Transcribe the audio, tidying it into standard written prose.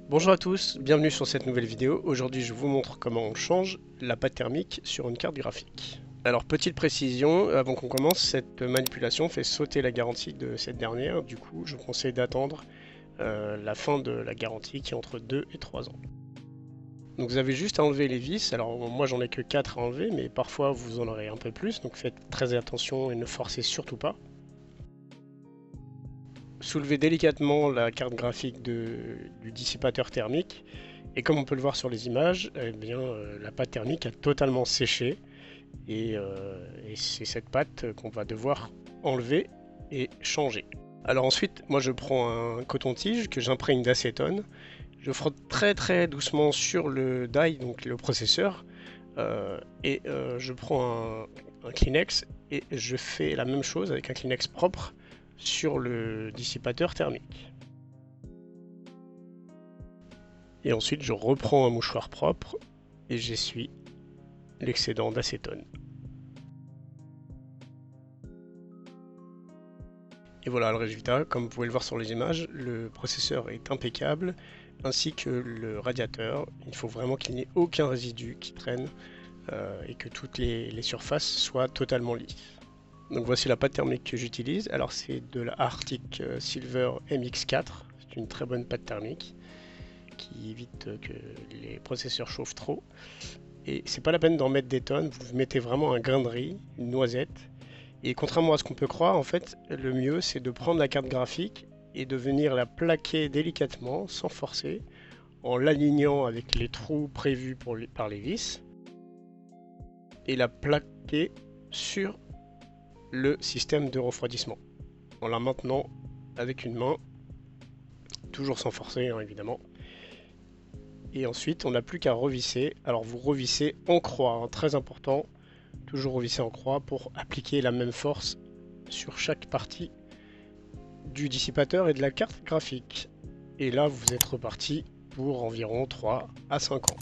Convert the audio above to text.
Bonjour à tous, bienvenue sur cette nouvelle vidéo. Aujourd'hui je vous montre comment on change la pâte thermique sur une carte graphique. Alors petite précision, avant qu'on commence, cette manipulation fait sauter la garantie de cette dernière. Du coup je vous conseille d'attendre la fin de la garantie qui est entre 2 et 3 ans. Donc vous avez juste à enlever les vis. Alors moi j'en ai que 4 à enlever, mais parfois vous en aurez un peu plus, donc faites très attention et ne forcez surtout pas. Soulevez délicatement la carte graphique du dissipateur thermique et comme on peut le voir sur les images, eh bien, la pâte thermique a totalement séché et c'est cette pâte qu'on va devoir enlever et changer. Alors ensuite, moi je prends un coton-tige que j'imprègne d'acétone, je frotte très doucement sur le die, donc le processeur, je prends un Kleenex et je fais la même chose avec un Kleenex propre sur le dissipateur thermique. Et ensuite je reprends un mouchoir propre et j'essuie l'excédent d'acétone. Et voilà le résultat, comme vous pouvez le voir sur les images, le processeur est impeccable, ainsi que le radiateur. Il faut vraiment qu'il n'y ait aucun résidu qui traîne et que toutes les surfaces soient totalement lisses. Donc voici la pâte thermique que j'utilise. Alors c'est de la Arctic Silver MX4. C'est une très bonne pâte thermique qui évite que les processeurs chauffent trop. Et c'est pas la peine d'en mettre des tonnes. Vous mettez vraiment un grain de riz, une noisette. Et contrairement à ce qu'on peut croire, en fait, le mieux c'est de prendre la carte graphique et de venir la plaquer délicatement, sans forcer, en l'alignant avec les trous prévus par les vis, et la plaquer sur le système de refroidissement en la maintenant avec une main, toujours sans forcer hein, évidemment. Et ensuite on n'a plus qu'à revisser. Alors vous revissez en croix, hein, très important, toujours revisser en croix pour appliquer la même force sur chaque partie du dissipateur et de la carte graphique. Et là vous êtes reparti pour environ 3 à 5 ans.